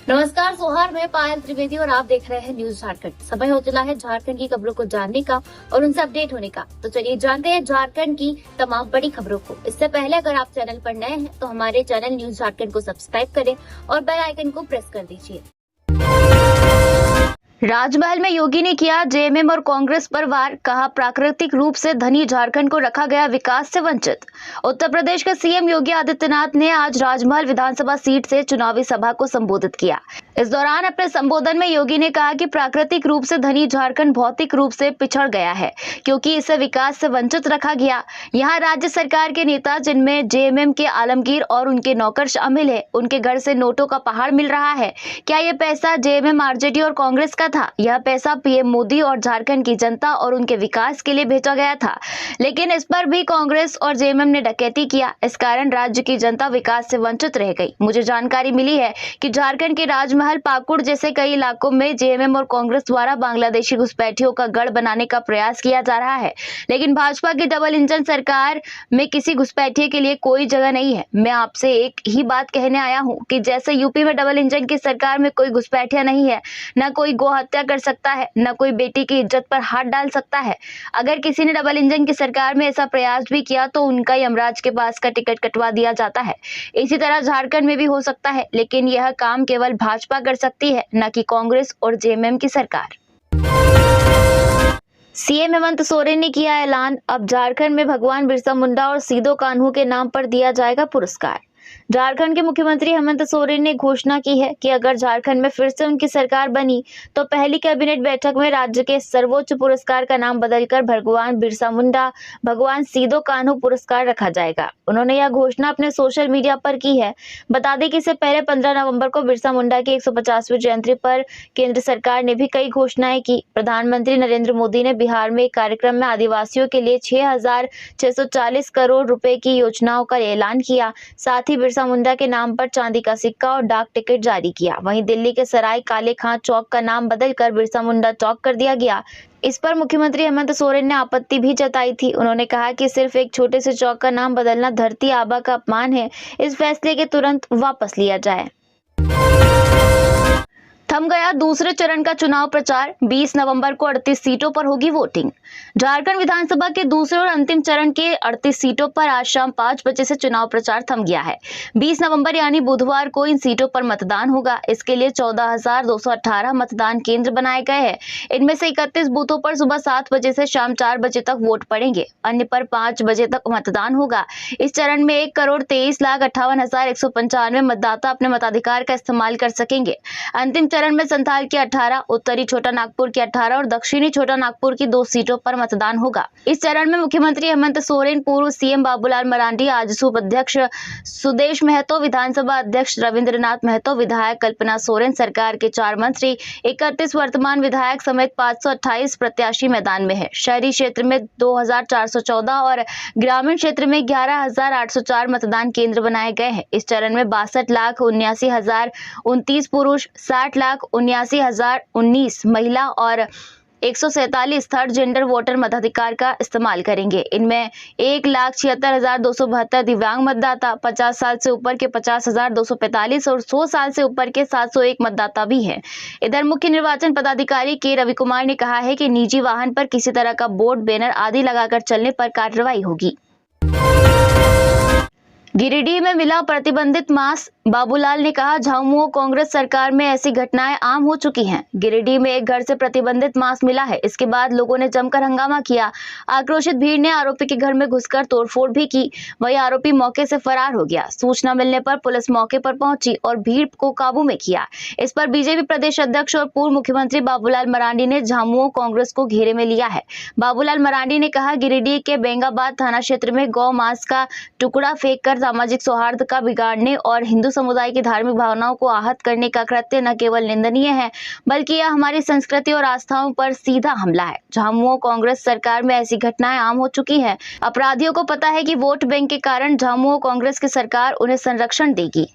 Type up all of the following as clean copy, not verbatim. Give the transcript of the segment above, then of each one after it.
नमस्कार सोहार, मैं पायल त्रिवेदी और आप देख रहे हैं न्यूज झारखंड। समय हो चला है झारखंड की खबरों को जानने का और उनसे अपडेट होने का। तो चलिए जानते हैं झारखंड की तमाम बड़ी खबरों को। इससे पहले अगर आप चैनल पर नए हैं तो हमारे चैनल न्यूज झारखंड को सब्सक्राइब करें और बेल आइकन को प्रेस कर दीजिए। राजमहल में योगी ने किया जेएमएम और कांग्रेस पर वार, कहा प्राकृतिक रूप से धनी झारखंड को रखा गया विकास से वंचित। उत्तर प्रदेश के सीएम योगी आदित्यनाथ ने आज राजमहल विधानसभा सीट से चुनावी सभा को संबोधित किया। इस दौरान अपने संबोधन में योगी ने कहा कि प्राकृतिक रूप से धनी झारखंड भौतिक रूप से पिछड़ गया है क्योंकि इसे विकास से वंचित रखा गया। यहाँ राज्य सरकार के नेता जिनमें जेएमएम के आलमगीर और उनके नौकर शामिल है, उनके घर से नोटों का पहाड़ मिल रहा है। क्या ये पैसा जेएमएम, आरजेडी और कांग्रेस का था? यह पैसा पीएम मोदी और झारखंड की जनता और उनके विकास के लिए भेजा गया था, लेकिन इस पर भी कांग्रेस और जेएमएम ने डकैती किया। इस कारण राज्य की जनता विकास से वंचित रह गई। मुझे जानकारी मिली है कि झारखंड के राजमहल, पाकुड़ जैसे कई इलाकों में जेएमएम और कांग्रेस द्वारा बांग्लादेशी घुसपैठियों का गढ़ बनाने का प्रयास किया जा रहा है, लेकिन भाजपा की डबल इंजन सरकार में किसी घुसपैठिए के लिए कोई जगह नहीं है। मैं आपसे एक ही बात कहने आया हूँ कि जैसे यूपी में डबल इंजन की सरकार में कोई घुसपैठिया नहीं है, न कोई गो हत्या कर सकता है, न कोई बेटी की इज्जत पर हाथ डाल सकता है। अगर किसी ने डबल इंजन की सरकार में ऐसा प्रयास भी किया तो उनका यमराज के पास का टिकट कटवा दिया जाता है। इसी तरह झारखंड में भी हो सकता है, लेकिन यह काम केवल भाजपा कर सकती है, न कि कांग्रेस और जेएमएम की सरकार। सीएम हेमंत सोरेन ने किया ऐलान, अब झारखंड में भगवान बिरसा मुंडा और सीदो कान्हू के नाम पर दिया जाएगा पुरस्कार। झारखंड के मुख्यमंत्री हेमंत सोरेन ने घोषणा की है कि अगर झारखंड में फिर से उनकी सरकार बनी तो पहली कैबिनेट बैठक में राज्य के सर्वोच्च पुरस्कार का नाम बदलकर भगवान बिरसा मुंडा, भगवान सीदो कान्हू पुरस्कार रखा जाएगा। उन्होंने यह घोषणा अपने सोशल मीडिया पर की है। बता दें कि इससे पहले 15 नवंबर को बिरसा मुंडा की 150वीं जयंती पर केंद्र सरकार ने भी कई घोषणाएं की। प्रधानमंत्री नरेंद्र मोदी ने बिहार में एक कार्यक्रम में आदिवासियों के लिए 6,640 करोड़ रुपए की योजनाओं का ऐलान किया। साथ ही बिरसा मुंडा के नाम पर चांदी का सिक्का और डाक टिकट जारी किया। वहीं दिल्ली के सराय काले खां चौक का नाम बदलकर बिरसा मुंडा चौक कर दिया गया। इस पर मुख्यमंत्री हेमंत सोरेन ने आपत्ति भी जताई थी। उन्होंने कहा कि सिर्फ एक छोटे से चौक का नाम बदलना धरती आबा का अपमान है। इस फैसले के तुरंत वापस लिया जाए। थम गया दूसरे चरण का चुनाव प्रचार, 20 नवंबर को 38 सीटों पर होगी वोटिंग। झारखंड विधानसभा के दूसरे और अंतिम चरण के 38 सीटों पर आज शाम 5 बजे से चुनाव प्रचार थम गया है। 20 नवंबर यानी बुधवार को इन सीटों पर मतदान होगा। इसके लिए 14,218 मतदान केंद्र बनाए गए हैं। इनमें से 31 बूथों पर सुबह 7 बजे से शाम 4 बजे तक वोट पड़ेंगे। अन्य पर 5 बजे तक मतदान होगा। इस चरण में 1,23,58,195 मतदाता अपने मताधिकार का इस्तेमाल कर सकेंगे। अंतिम चरण में संथाल की 18, उत्तरी छोटा नागपुर की 18 और दक्षिणी छोटा नागपुर की 2 सीटों पर मतदान होगा। इस चरण में मुख्यमंत्री हेमंत सोरेन, पूर्व सीएम बाबूलाल मरांडी, आजसू अध्यक्ष सुदेश महतो, विधानसभा अध्यक्ष रविंद्रनाथ महतो, विधायक कल्पना सोरेन, सरकार के 4 मंत्री, 31 वर्तमान विधायक समेत 528 प्रत्याशी मैदान में है। शहरी क्षेत्र में 2,414 और ग्रामीण क्षेत्र में 11,804 मतदान केंद्र बनाए गए हैं। इस चरण में 62,79,029 पुरुष, 60,79,019 महिला और 147 थर्ड जेंडर वोटर मताधिकार का इस्तेमाल करेंगे। इनमें 1,76,272 दिव्यांग मतदाता, 50 साल से ऊपर के 50,245 और 100 साल से ऊपर के 701 मतदाता भी हैं। इधर मुख्य निर्वाचन पदाधिकारी के रवि कुमार ने कहा है कि निजी वाहन पर किसी तरह का बोर्ड, बैनर आदि लगाकर चलने पर कार्रवाई होगी। गिरिडीह में मिला प्रतिबंधित मांस, बाबूलाल ने कहा झामुमो कांग्रेस सरकार में ऐसी घटनाएं आम हो चुकी हैं। गिरिडीह में एक घर से प्रतिबंधित मांस मिला है। इसके बाद लोगों ने जमकर हंगामा किया। आक्रोशित भीड़ ने आरोपी के घर में घुसकर तोड़फोड़ भी की। वहीं आरोपी मौके से फरार हो गया। सूचना मिलने पर पुलिस मौके पर पहुंची और भीड़ को काबू में किया। इस पर बीजेपी प्रदेश अध्यक्ष और पूर्व मुख्यमंत्री बाबूलाल मरांडी ने झामुमो कांग्रेस को घेरे में लिया है। बाबूलाल मरांडी ने कहा गिरिडीह के बेंगाबाद थाना क्षेत्र में गौ मांस का टुकड़ा फेंककर सामाजिक सौहार्द का बिगाड़ने और हिंदू समुदाय की धार्मिक भावनाओं को आहत करने का कृत्य न केवल निंदनीय है, बल्कि यह हमारी संस्कृति और आस्थाओं पर सीधा हमला है। झामुमो कांग्रेस सरकार में ऐसी घटनाएं आम हो चुकी हैं। अपराधियों को पता है कि वोट बैंक के कारण झामुमो कांग्रेस की सरकार उन्हें संरक्षण देगी।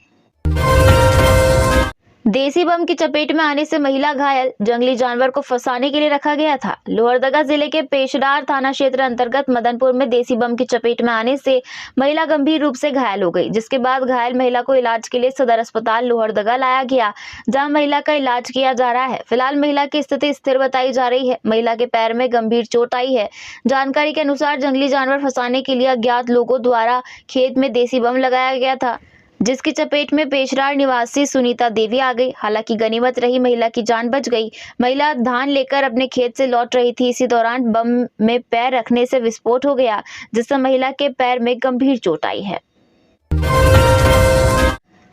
देसी बम की चपेट में आने से महिला घायल, जंगली जानवर को फंसाने के लिए रखा गया था। लोहरदगा जिले के पेशरार थाना क्षेत्र अंतर्गत मदनपुर में देसी बम की चपेट में आने से महिला गंभीर रूप से घायल हो गई, जिसके बाद घायल महिला को इलाज के लिए सदर अस्पताल लोहरदगा लाया गया, जहां महिला का इलाज किया जा रहा है। फिलहाल महिला की स्थिति स्थिर बताई जा रही है। महिला के पैर में गंभीर चोट आई है। जानकारी के अनुसार जंगली जानवर फंसाने के लिए अज्ञात लोगों द्वारा खेत में देसी बम लगाया गया था, जिसकी चपेट में पेशरार निवासी सुनीता देवी आ गई। हालांकि गनीमत रही, महिला की जान बच गई। महिला धान लेकर अपने खेत से लौट रही थी। इसी दौरान बम में पैर रखने से विस्फोट हो गया, जिससे महिला के पैर में गंभीर चोट आई है।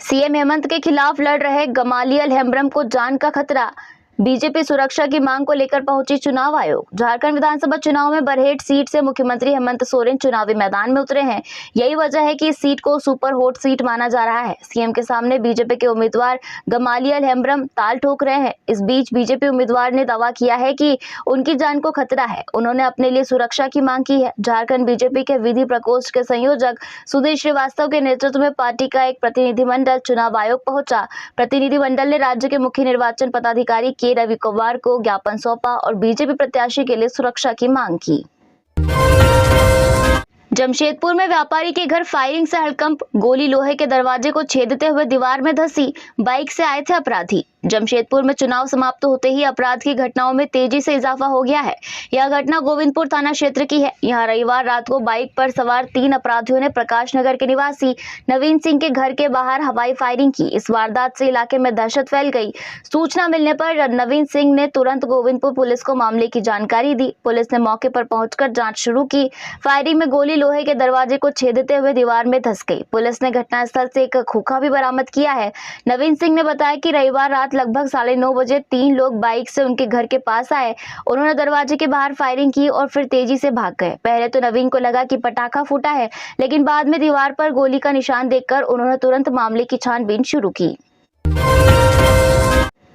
सीएम हेमंत के खिलाफ लड़ रहे गमालियल हेम्ब्रम को जान का खतरा। बीजेपी सुरक्षा की मांग को लेकर पहुंची चुनाव आयोग। झारखंड विधानसभा चुनाव में बरहेट सीट से मुख्यमंत्री हेमंत सोरेन चुनावी मैदान में उतरे हैं। यही वजह है कि इस सीट को सुपर हॉट सीट माना जा रहा है। सीएम के सामने बीजेपी के उम्मीदवार गमालियल हेम्ब्रम ताल ठोक रहे हैं। इस बीच बीजेपी उम्मीदवार ने दावा किया है कि उनकी जान को खतरा है। उन्होंने अपने लिए सुरक्षा की मांग की है। झारखंड बीजेपी के विधि प्रकोष्ठ के संयोजक सुधीर श्रीवास्तव के नेतृत्व में पार्टी का एक प्रतिनिधिमंडल चुनाव आयोग पहुंचा। प्रतिनिधिमंडल ने राज्य के मुख्य निर्वाचन पदाधिकारी के रवि कुमार को ज्ञापन सौंपा और बीजेपी प्रत्याशी के लिए सुरक्षा की मांग की। जमशेदपुर में व्यापारी के घर फायरिंग से हड़कंप, गोली लोहे के दरवाजे को छेदते हुए दीवार में धंसी। बाइक से आए थे अपराधी। जमशेदपुर में चुनाव समाप्त होते ही अपराध की घटनाओं में तेजी से इजाफा हो गया है। यह घटना गोविंदपुर थाना क्षेत्र की है। यहां रविवार रात को बाइक पर सवार 3 अपराधियों ने प्रकाश नगर के निवासी नवीन सिंह के घर के बाहर हवाई फायरिंग की। इस वारदात से इलाके में दहशत फैल गई। सूचना मिलने पर नवीन सिंह ने तुरंत गोविंदपुर पुलिस को मामले की जानकारी दी। पुलिस ने मौके पर पहुंचकर जांच शुरू की। फायरिंग में गोली लोहे के दरवाजे को छेदते हुए दीवार में धंस गई। पुलिस ने घटनास्थल से एक खोखा भी बरामद किया है। नवीन सिंह ने बताया कि रविवार रात लगभग 9:30 बजे 3 लोग बाइक से उनके घर के पास आए। उन्होंने दरवाजे के बाहर फायरिंग की और फिर तेजी से भाग गए। पहले तो नवीन को लगा कि पटाखा फूटा है, लेकिन बाद में दीवार पर गोली का निशान देखकर उन्होंने तुरंत मामले की छानबीन शुरू की।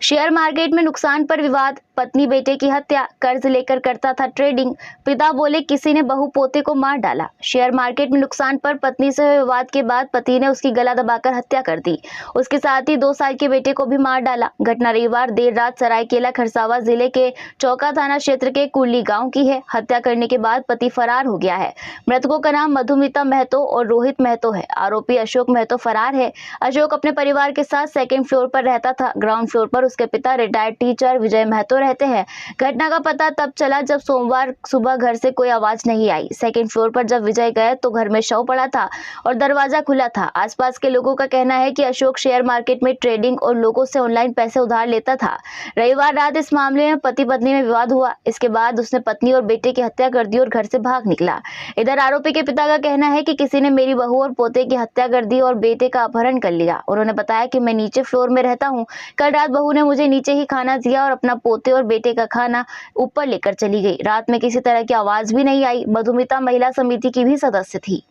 शेयर मार्केट में नुकसान पर विवाद, पत्नी बेटे की हत्या, कर्ज लेकर करता था ट्रेडिंग, पिता बोले किसी ने बहू पोते को मार डाला। शेयर मार्केट में नुकसान पर पत्नी से हुए विवाद के बाद पति ने उसकी गला दबाकर हत्या कर दी। उसके साथ ही 2 साल के बेटे को भी मार डाला। घटना रविवार देर रात सरायकेला खरसावां जिले के चौका थाना क्षेत्र के कुर्ली गांव की है। हत्या करने के बाद पति फरार हो गया है। मृतकों का नाम मधुमिता महतो और रोहित महतो है। आरोपी अशोक महतो फरार है। अशोक अपने परिवार के साथ 2nd फ्लोर पर रहता था। ग्राउंड फ्लोर पर उसके पिता रिटायर्ड टीचर विजय महतो रहते हैं। घटना का पता तब चला जब सोमवार सुबह घर से कोई आवाज नहीं आई। 2nd फ्लोर पर जब विजय गए तो घर में शव पड़ा था और दरवाजा खुला था। आसपास के लोगों का कहना है कि अशोक शेयर मार्केट में ट्रेडिंग और लोगों से ऑनलाइन पैसे उधार लेता था। रविवार रात इस मामले में पति पत्नी में विवाद हुआ। इसके बाद उसने पत्नी और बेटे की हत्या कर दी और घर से भाग निकला। इधर आरोपी के पिता का कहना है कि किसी ने मेरी बहू और पोते की हत्या कर दी और बेटे का अपहरण कर लिया। उन्होंने बताया कि मैं नीचे फ्लोर में रहता हूँ। कल रात बहू ने मुझे नीचे ही खाना दिया और अपना पोते और बेटे का खाना ऊपर लेकर चली गई। रात में किसी तरह की आवाज भी नहीं आई। मधुमिता महिला समिति की भी सदस्य थी।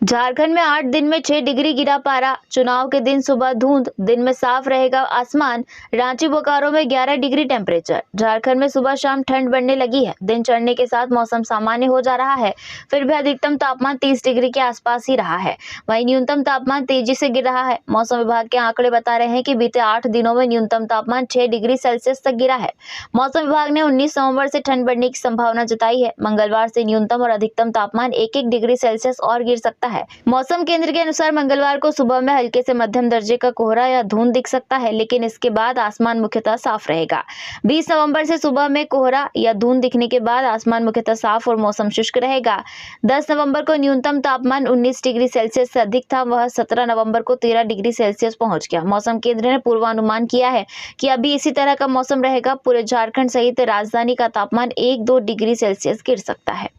झारखंड में 8 दिन में 6 डिग्री गिरा पारा। चुनाव के दिन सुबह धुंध, दिन में साफ रहेगा आसमान। रांची बोकारो में 11 डिग्री टेम्परेचर। झारखंड में सुबह शाम ठंड बढ़ने लगी है। दिन चढ़ने के साथ मौसम सामान्य हो जा रहा है। फिर भी अधिकतम तापमान 30 डिग्री के आसपास ही रहा है। वहीं न्यूनतम तापमान तेजी से गिर रहा है। मौसम विभाग के आंकड़े बता रहे हैं कि बीते 8 दिनों में न्यूनतम तापमान 6 डिग्री सेल्सियस तक गिरा है। मौसम विभाग ने 19 नवंबर से ठंड बढ़ने की संभावना जताई है। मंगलवार से न्यूनतम और अधिकतम तापमान 1-1 डिग्री सेल्सियस और गिर सकता है। मौसम केंद्र के अनुसार मंगलवार को सुबह में हल्के से मध्यम दर्जे का कोहरा या धुंध दिख सकता है, लेकिन इसके बाद आसमान मुख्यतः साफ रहेगा। 20 नवंबर से सुबह में कोहरा या धुंध दिखने के बाद आसमान मुख्यतः साफ और मौसम शुष्क रहेगा। 10 नवंबर को न्यूनतम तापमान 19 डिग्री सेल्सियस से अधिक था। वह 17 नवंबर को 13 डिग्री सेल्सियस पहुंच गया। मौसम केंद्र ने पूर्वानुमान किया है कि अभी इसी तरह का मौसम रहेगा। पूरे झारखंड सहित राजधानी का तापमान 1-2 डिग्री सेल्सियस गिर सकता है।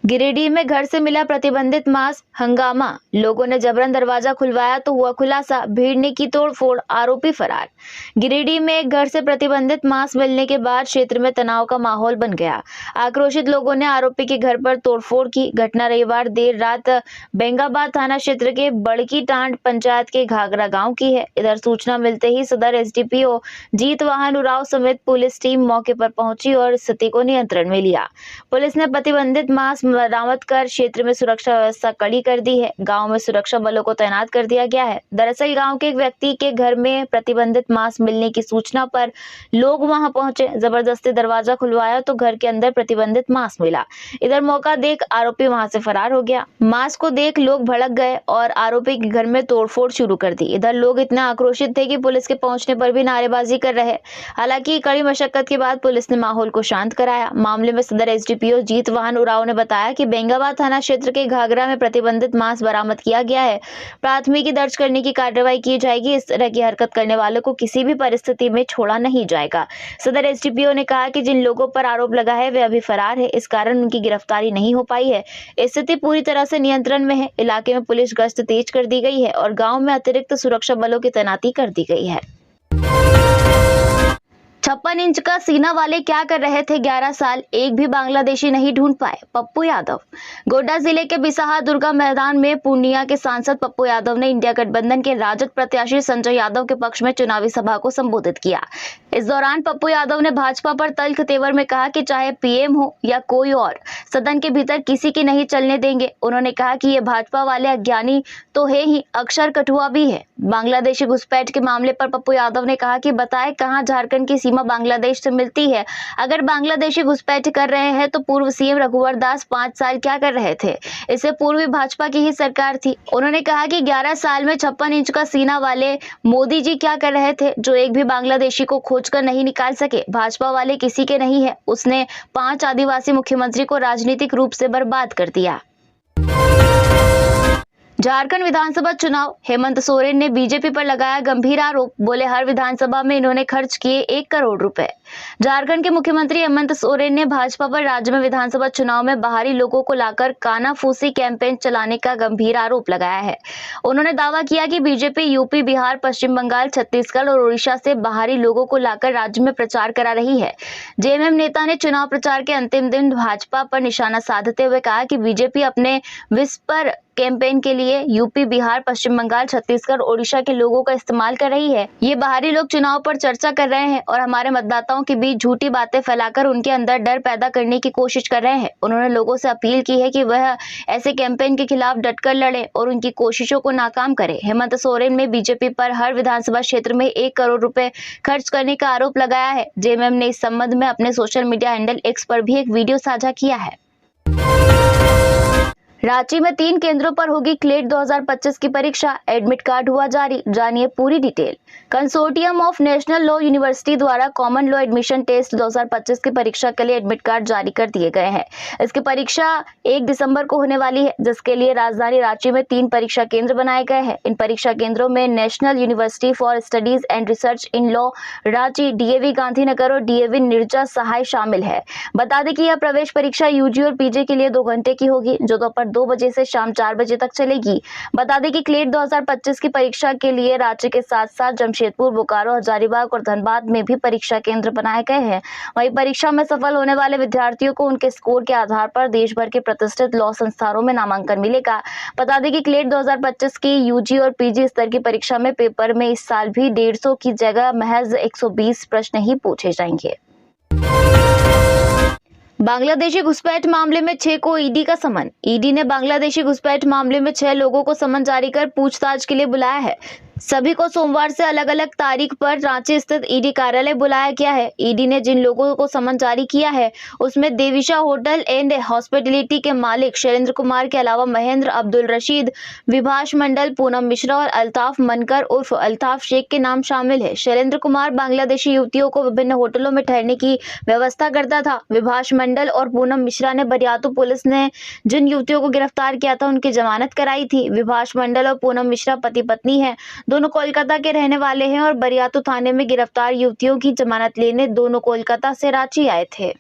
गिरिडीह में घर से मिला प्रतिबंधित मांस, हंगामा। लोगों ने जबरन दरवाजा खुलवाया तो हुआ खुलासा, भीड़ ने की तोड़फोड़, आरोपी फरार। गिरिडीह में एक घर से प्रतिबंधित मांस मिलने के बाद क्षेत्र में तनाव का माहौल बन गया। आक्रोशित लोगों ने आरोपी के घर पर तोड़फोड़ की। घटना रविवार देर रात बेंगाबाद थाना क्षेत्र के बड़की टांड पंचायत के घाघरा गांव की है। इधर सूचना मिलते ही सदर एसडीपीओ जीत वाहन उराव समेत पुलिस टीम मौके पर पहुंची और स्थिति को नियंत्रण में लिया। पुलिस ने प्रतिबंधित मांस बरामद कर क्षेत्र में सुरक्षा व्यवस्था कड़ी कर दी है। गांव में सुरक्षा बलों को तैनात कर दिया गया है। दरअसल गांव के एक व्यक्ति के घर में प्रतिबंधित मांस मिलने की सूचना पर लोग वहां पहुंचे। जबरदस्ती दरवाजा खुलवाया तो घर के अंदर प्रतिबंधित मांस मिला। इधर मौका देख आरोपी वहां से फरार हो गया। मांस को देख लोग भड़क गए और आरोपी के घर में तोड़फोड़ शुरू कर दी। इधर लोग इतना आक्रोशित थे कि पुलिस के पहुंचने पर भी नारेबाजी कर रहे। हालांकि कड़ी मशक्कत के बाद पुलिस ने माहौल को शांत कराया। मामले में सदर एसडीपीओ जीत वाहन उरांव ने बताया कि बेंगाबाद थाना क्षेत्र के घाघरा में प्रतिबंधित मांस बरामद किया गया है। प्राथमिकी दर्ज करने की कार्रवाई की जाएगी। इस तरह की हरकत करने वालों को किसी भी परिस्थिति में छोड़ा नहीं जाएगा। सदर एसडीपीओ ने कहा कि जिन लोगों पर आरोप लगा है वे अभी फरार है, इस कारण उनकी गिरफ्तारी नहीं हो पाई है। स्थिति पूरी तरह से नियंत्रण में है। इलाके में पुलिस गश्त तेज कर दी गई है और गांव में अतिरिक्त सुरक्षा बलों की तैनाती कर दी गई है। 56 इंच का सीना वाले क्या कर रहे थे 11 साल, एक भी बांग्लादेशी नहीं ढूंढ पाए, पप्पू यादव। गोड्डा जिले के बिसाहा दुर्गा मैदान में पूर्णिया के सांसद पप्पू यादव ने इंडिया गठबंधन के राजद प्रत्याशी संजय यादव के पक्ष में चुनावी सभा को संबोधित किया। इस दौरान पप्पू यादव ने भाजपा पर तल्ख तेवर में कहा कि चाहे पीएम हो या कोई और, सदन के भीतर किसी की नहीं चलने देंगे। उन्होंने कहा कि ये भाजपा वाले अज्ञानी तो है ही, अक्षर कठुआ भी है। बांग्लादेशी घुसपैठ के मामले पर पप्पू यादव ने कहा कि बताएं कहां झारखंड की सीमा बांग्लादेश से मिलती है। अगर बांग्लादेशी घुसपैठ कर रहे हैं तो पूर्व सीएम रघुवर दास 5 साल क्या कर रहे थे? इससे पूर्व भी भाजपा की ही सरकार थी। उन्होंने कहा कि 11 साल में 56 इंच का सीना वाले मोदी जी क्या कर रहे थे, जो एक भी बांग्लादेशी को खोजकर नहीं निकाल सके। भाजपा वाले किसी के नहीं है। उसने 5 आदिवासी मुख्यमंत्री को राजनीतिक रूप से बर्बाद कर दिया। झारखंड विधानसभा चुनाव, हेमंत सोरेन ने बीजेपी पर लगाया गंभीर आरोप। बोले हर विधानसभा में इन्होंने खर्च किए 1 करोड़ रुपए। झारखंड के मुख्यमंत्री हेमंत सोरेन ने भाजपा पर राज्य में विधानसभा चुनाव में बाहरी लोगों को लाकर कानाफूसी कैंपेन चलाने का गंभीर आरोप लगाया है। उन्होंने दावा किया कि बीजेपी यूपी, बिहार, पश्चिम बंगाल, छत्तीसगढ़ और उड़ीसा से बाहरी लोगों को लाकर राज्य में प्रचार करा रही है। जेएमएम नेता ने चुनाव प्रचार के अंतिम दिन भाजपा पर निशाना साधते हुए कहा कि बीजेपी अपने विस्पर कैंपेन के लिए यूपी, बिहार, पश्चिम बंगाल, छत्तीसगढ़, ओडिशा के लोगों का इस्तेमाल कर रही है। ये बाहरी लोग चुनाव पर चर्चा कर रहे हैं और हमारे मतदाताओं के बीच झूठी बातें फैलाकर उनके अंदर डर पैदा करने की कोशिश कर रहे हैं। उन्होंने लोगों से अपील की है कि वह ऐसे कैंपेन के खिलाफ डटकर लड़े और उनकी कोशिशों को नाकाम करे। हेमंत सोरेन ने बीजेपी पर हर विधानसभा क्षेत्र में 1 करोड़ रुपए खर्च करने का आरोप लगाया है। जेएमएम ने इस संबंध में अपने सोशल मीडिया हैंडल एक्स पर भी एक वीडियो साझा किया है। रांची में 3 केंद्रों पर होगी क्लेट 2025 की परीक्षा, एडमिट कार्ड हुआ जारी। जानिए पूरी detail. Consortium of national law university द्वारा कॉमन लॉ एडमिशन टेस्ट 2025 की परीक्षा के लिए एडमिट कार्ड जारी कर दिए गए हैं। इसकी परीक्षा 1 दिसंबर को होने वाली है, जिसके लिए राजधानी रांची में 3 परीक्षा केंद्र बनाए गए हैं। इन परीक्षा केंद्रों में national university for studies and research in law Ranchi, DAV Gandhinagar और डीएवी निर्जा सहाय शामिल है। बता दें कि यह प्रवेश परीक्षा यूजी और पीजी के लिए 2 घंटे की होगी, जो दोपहर 2 बजे से शाम 4 बजे तक चलेगी। बता दें कि क्लेट 2025 की परीक्षा के लिए रांची के साथ साथ जमशेदपुर, बोकारो, हजारीबाग और धनबाद में भी परीक्षा केंद्र बनाए गए हैं। वहीं परीक्षा में सफल होने वाले विद्यार्थियों को उनके स्कोर के आधार पर देश भर के प्रतिष्ठित लॉ संस्थानों में नामांकन मिलेगा। बता दें कि क्लेट 2025 की यूजी और पीजी स्तर की परीक्षा में पेपर में इस साल भी 150 की जगह महज 120 प्रश्न ही पूछे जाएंगे। बांग्लादेशी घुसपैठ मामले में 6 को ईडी का समन। ईडी ने बांग्लादेशी घुसपैठ मामले में 6 लोगों को समन जारी कर पूछताछ के लिए बुलाया है। सभी को सोमवार से अलग अलग तारीख पर रांची स्थित ईडी कार्यालय बुलाया गया है। ईडी ने जिन लोगों को समन जारी किया है उसमें देविशा होटल एंड हॉस्पिटलिटी के मालिक शैलेंद्र कुमार के अलावा महेंद्र, अब्दुल रशीद, विभाष मंडल, पूनम मिश्रा और अल्ताफ मनकर उर्फ अल्ताफ शेख के नाम शामिल है। शैलेंद्र कुमार बांग्लादेशी युवतियों को विभिन्न होटलों में ठहरने की व्यवस्था करता था। विभाष मंडल और पूनम मिश्रा ने बरियातू पुलिस ने जिन युवतियों को गिरफ्तार किया था उनकी जमानत कराई थी। विभाष मंडल और पूनम मिश्रा पति पत्नी है। दोनों कोलकाता के रहने वाले हैं और बरियातू थाने में गिरफ्तार युवतियों की जमानत लेने दोनों कोलकाता से रांची आए थे।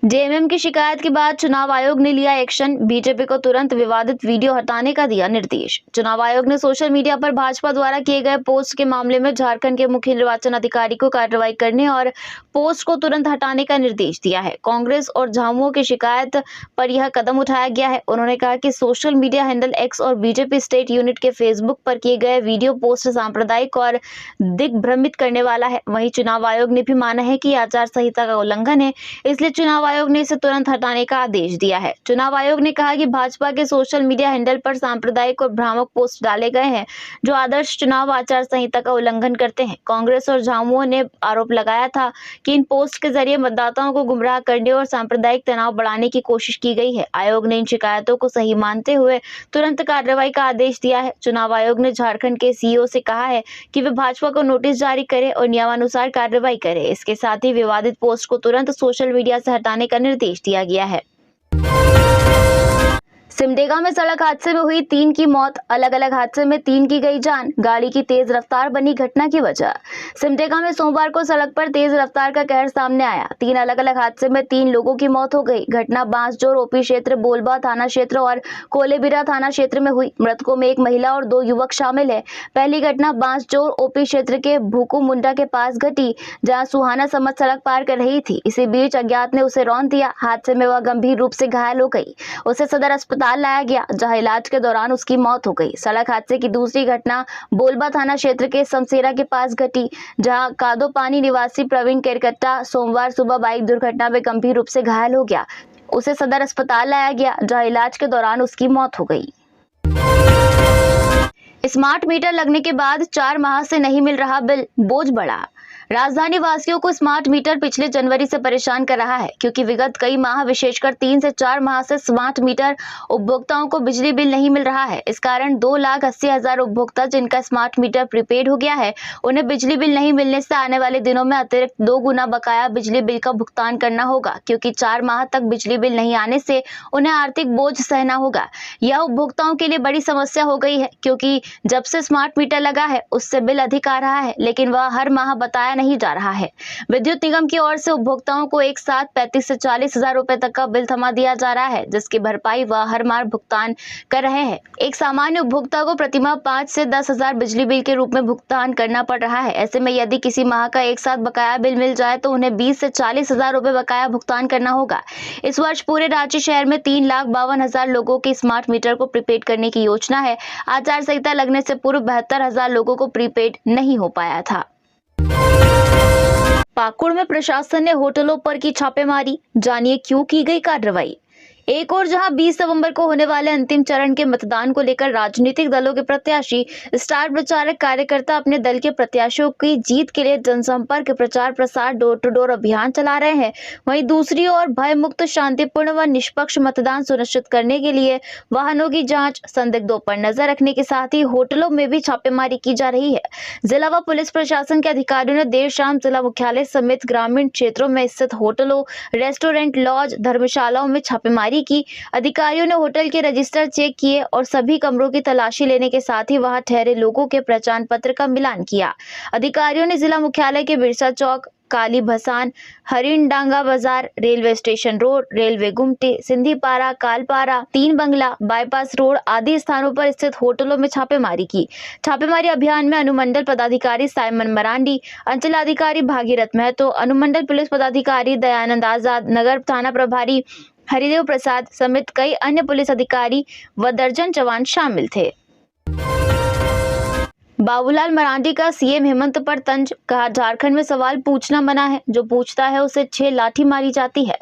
जेएमएम की शिकायत के बाद चुनाव आयोग ने लिया एक्शन। बीजेपी को तुरंत विवादित वीडियो हटाने का दिया निर्देश। चुनाव आयोग ने सोशल मीडिया पर भाजपा द्वारा किए गए पोस्ट के मामले में झारखंड के मुख्य निर्वाचन अधिकारी को कार्रवाई करने और पोस्ट को तुरंत हटाने का निर्देश दिया है। कांग्रेस और झामुमो की शिकायत पर यह कदम उठाया गया है। उन्होंने कहा कि सोशल मीडिया हैंडल एक्स और बीजेपी स्टेट यूनिट के फेसबुक पर किए गए वीडियो पोस्ट सांप्रदायिक और दिग्भ्रमित करने वाला है। वहीं चुनाव आयोग ने भी माना है कि आचार संहिता का उल्लंघन है, इसलिए चुनाव आयोग ने इसे तुरंत हटाने का आदेश दिया है। चुनाव आयोग ने कहा कि भाजपा के सोशल मीडिया हैंडल पर सांप्रदायिक और भ्रामक पोस्ट डाले गए हैं जो आदर्श चुनाव आचार संहिता का उल्लंघन करते हैं। कांग्रेस और झामुमो ने आरोप लगाया था कि इन पोस्ट के जरिए मतदाताओं को गुमराह करने और सांप्रदायिक तनाव बढ़ाने की कोशिश की गई है। आयोग ने इन शिकायतों को सही मानते हुए तुरंत कार्रवाई का आदेश दिया है। चुनाव आयोग ने झारखंड के सीईओ से कहा है कि वे भाजपा को नोटिस जारी करे और नियमानुसार कार्रवाई करे। इसके साथ ही विवादित पोस्ट को तुरंत सोशल मीडिया से हटाने का निर्देश दिया गया है। सिमडेगा में सड़क हादसे में हुई 3 की मौत, अलग अलग हादसे में 3 की गई जान। गाड़ी की तेज रफ्तार बनी घटना की वजह। सिमडेगा में सोमवार को सड़क पर तेज रफ्तार का कहर सामने आया। 3 अलग अलग हादसे में 3 लोगों की मौत हो गई। घटना बांसजोर ओपी क्षेत्र, बोलबा थाना क्षेत्र और कोलेबिरा थाना क्षेत्र में हुई। मृतकों में एक महिला और 2 युवक शामिल है। पहली घटना बांसजोर ओपी क्षेत्र के भूकू मुंडा के पास घटी, जहाँ सुहाना समझ सड़क पार कर रही थी। इसी बीच अज्ञात ने उसे रौंद दिया। हादसे में वह गंभीर रूप से घायल हो गई। उसे सदर अस्पताल लाया गया, जहां इलाज के दौरान उसकी मौत हो गई। सड़क हादसे की दूसरी घटना बोलबा थाना क्षेत्र के समसेरा के पास घटी, जहां कादोपानी निवासी प्रवीण केरकट्टा सोमवार सुबह बाइक दुर्घटना में गंभीर रूप से घायल हो गया। उसे सदर अस्पताल लाया गया, जहां इलाज के दौरान उसकी मौत हो गई। स्मार्ट मीटर लगने के बाद 4 माह से नहीं मिल रहा बिल, बोझ बढ़ा। राजधानी वासियों को स्मार्ट मीटर पिछले जनवरी से परेशान कर रहा है, क्योंकि विगत कई माह विशेषकर 3 से 4 माह से स्मार्ट मीटर उपभोक्ताओं को बिजली बिल नहीं मिल रहा है। इस कारण 2,80,000 उपभोक्ता जिनका स्मार्ट मीटर प्रीपेड हो गया है, उन्हें बिजली बिल नहीं मिलने से आने वाले दिनों में अतिरिक्त 2 गुना बकाया बिजली बिल का भुगतान करना होगा, क्योंकि 4 माह तक बिजली बिल नहीं आने से उन्हें आर्थिक बोझ सहना होगा। यह उपभोक्ताओं के लिए बड़ी समस्या हो गई है, क्योंकि जब से स्मार्ट मीटर लगा है उससे बिल अधिक आ रहा है, लेकिन वह हर माह बताया नहीं जा रहा है। विद्युत निगम की ओर से उपभोक्ताओं को एक साथ 35 से 40 हजार रुपए तक का बिल थमा दिया जा रहा है, जिसकी भरपाई वह हर माह भुगतान कर रहे हैं। एक सामान्य उपभोक्ता को प्रतिमाह 5 से 10 हजार बिजली बिल के रूप में भुगतान करना पड़ रहा है। ऐसे में यदि किसी माह का एक साथ बकाया बिल मिल जाए तो उन्हें 20 से 40 हजार रुपए बकाया भुगतान करना होगा। इस वर्ष पूरे रांची शहर में 3,52,000 लोगों के स्मार्ट मीटर को प्रीपेड करने की योजना है। आचार संहिता लगने से पूर्व 72,000 लोगों को प्रीपेड नहीं हो पाया था। पाकुड़ में प्रशासन ने होटलों पर की छापेमारी, जानिए क्यों की गई कार्रवाई। एक और जहां 20 नवंबर को होने वाले अंतिम चरण के मतदान को लेकर राजनीतिक दलों के प्रत्याशी, स्टार प्रचारक, कार्यकर्ता अपने दल के प्रत्याशियों की जीत के लिए जनसंपर्क, प्रचार प्रसार, डोर टू डोर अभियान चला रहे हैं, वहीं दूसरी ओर भय मुक्त, शांतिपूर्ण व निष्पक्ष मतदान सुनिश्चित करने के लिए वाहनों की जांच, संदिग्धों पर नजर रखने के साथ ही होटलों में भी छापेमारी की जा रही है। जिला व पुलिस प्रशासन के अधिकारियों ने देर शाम जिला मुख्यालय समेत ग्रामीण क्षेत्रों में स्थित होटलों, रेस्टोरेंट, लॉज, धर्मशालाओं में छापेमारी की। अधिकारियों ने होटल के रजिस्टर चेक किए और सभी कमरों की तलाशी लेने के साथ ही वहां ठहरे लोगों के पहचान पत्र का मिलान किया। अधिकारियों ने जिला मुख्यालय के बिरसा चौक, काली भसान, हरिण डांगा बाजार, रेलवे स्टेशन रोड, रेलवे गुमटी, सिंधीपारा, कालपारा, 3 बंगला, बाईपास रोड आदि स्थानों पर स्थित होटलों में छापेमारी की। छापेमारी अभियान में अनुमंडल पदाधिकारी साइमन मरांडी, अंचलाधिकारी भागीरथ महतो, अनुमंडल पुलिस पदाधिकारी दयानंद आजाद, नगर थाना प्रभारी हरिदेव प्रसाद समेत कई अन्य पुलिस अधिकारी व दर्जन जवान शामिल थे। बाबूलाल मरांडी का सीएम हेमंत पर तंज, कहा झारखंड में सवाल पूछना मना है, जो पूछता है उसे 6 लाठी मारी जाती है।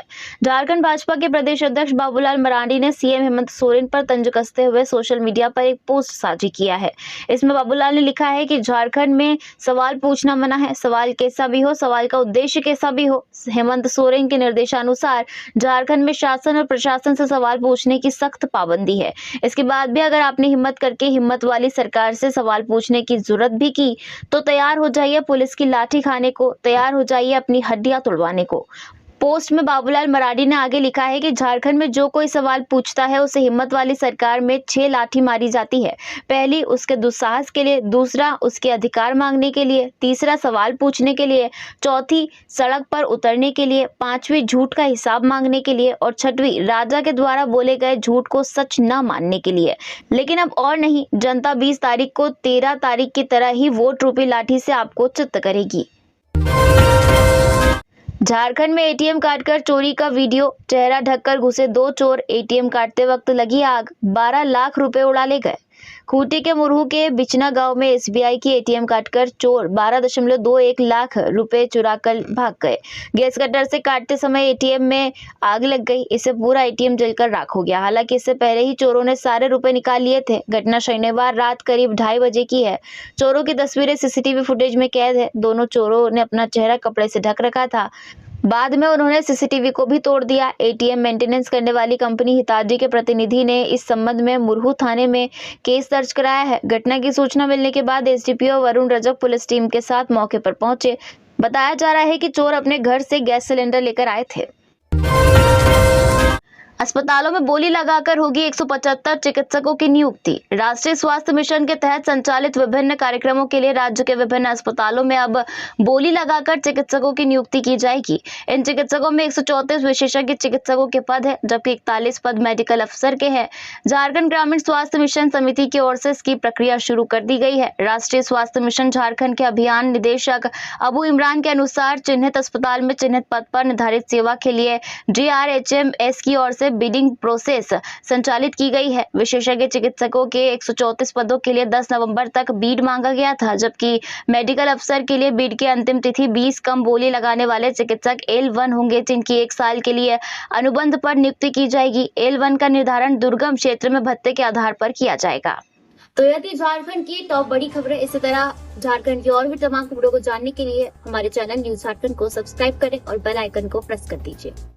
झारखंड भाजपा के प्रदेश अध्यक्ष बाबूलाल मरांडी ने सीएम हेमंत सोरेन पर तंज कसते हुए सोशल मीडिया पर एक पोस्ट साझी किया है। इसमें बाबूलाल ने लिखा है कि झारखंड में सवाल पूछना मना है, सवाल कैसा भी हो, सवाल का उद्देश्य कैसा भी हो। हेमंत सोरेन के निर्देशानुसार झारखंड में शासन और प्रशासन से सवाल पूछने की सख्त पाबंदी है। इसके बाद भी अगर आपने हिम्मत करके हिम्मत वाली सरकार से सवाल पूछने की जरूरत भी की तो तैयार हो जाइए पुलिस की लाठी खाने को, तैयार हो जाइए अपनी हड्डियां तुड़वाने को। पोस्ट में बाबूलाल मरांडी ने आगे लिखा है कि झारखंड में जो कोई सवाल पूछता है उसे हिम्मत वाली सरकार में 6 लाठी मारी जाती है। पहली उसके दुस्साहस के लिए, दूसरा उसके अधिकार मांगने के लिए, तीसरा सवाल पूछने के लिए, चौथी सड़क पर उतरने के लिए, 5वीं झूठ का हिसाब मांगने के लिए और 6वीं राजा के द्वारा बोले गए झूठ को सच न मानने के लिए। लेकिन अब और नहीं, जनता 20 तारीख को 13 तारीख की तरह ही वोट रूपी लाठी से आपको चित्त करेगी। झारखंड में एटीएम काटकर चोरी का वीडियो, चेहरा ढककर घुसे 2 चोर, एटीएम काटते वक्त लगी आग, 12 लाख रुपए उड़ा ले गए। खूंटी के मुरहू के बिचना गांव में एसबीआई की एटीएम काटकर चोर 12.21 लाख रुपए चुराकर भाग गए। गैस कटर से काटते समय एटीएम में आग लग गई। इससे पूरा एटीएम जलकर राख हो गया। हालांकि इससे पहले ही चोरों ने सारे रुपए निकाल लिए थे। घटना शनिवार रात करीब 2:30 बजे की है। चोरों की तस्वीरें सीसीटीवी फुटेज में कैद है। दोनों चोरों ने अपना चेहरा कपड़े से ढक रखा था। बाद में उन्होंने सीसीटीवी को भी तोड़ दिया। एटीएम मेंटेनेंस करने वाली कंपनी हिताजी के प्रतिनिधि ने इस संबंध में मुरहू थाने में केस दर्ज कराया है। घटना की सूचना मिलने के बाद SDPO Varun Rajak police team के साथ मौके पर पहुंचे। बताया जा रहा है कि चोर अपने घर से गैस सिलेंडर लेकर आए थे। अस्पतालों में बोली लगाकर होगी 175 चिकित्सकों की नियुक्ति। राष्ट्रीय स्वास्थ्य मिशन के तहत संचालित विभिन्न कार्यक्रमों के लिए राज्य के विभिन्न अस्पतालों में अब बोली लगाकर चिकित्सकों की नियुक्ति की जाएगी। इन चिकित्सकों में 134 विशेषज्ञ चिकित्सकों के पद है, जबकि 41 पद मेडिकल अफसर के हैं। झारखंड ग्रामीण स्वास्थ्य मिशन समिति की ओर से इसकी प्रक्रिया शुरू कर दी गई है। राष्ट्रीय स्वास्थ्य मिशन झारखंड के अभियान निदेशक अबू इमरान के अनुसार चिन्हित अस्पताल में चिन्हित पद पर निर्धारित सेवा के लिए DRHMS की ओर से बिडिंग प्रोसेस संचालित की गई है। विशेषज्ञ चिकित्सकों के 134 पदों के लिए 10 नवंबर तक बीड मांगा गया था, जबकि मेडिकल अफसर के लिए बीड की अंतिम तिथि 20 कम बोली लगाने वाले चिकित्सक L1 होंगे, जिनकी 1 साल के लिए अनुबंध पर नियुक्ति की जाएगी। L1 का निर्धारण दुर्गम क्षेत्र में भत्ते के आधार पर किया जाएगा। तो यह थी झारखंड की टॉप बड़ी खबरें। इसी तरह झारखंड की और भी तमाम खबरों को जानने के लिए हमारे चैनल न्यूज झारखंड को सब्सक्राइब करें और बेल आइकन को प्रेस कर दीजिए।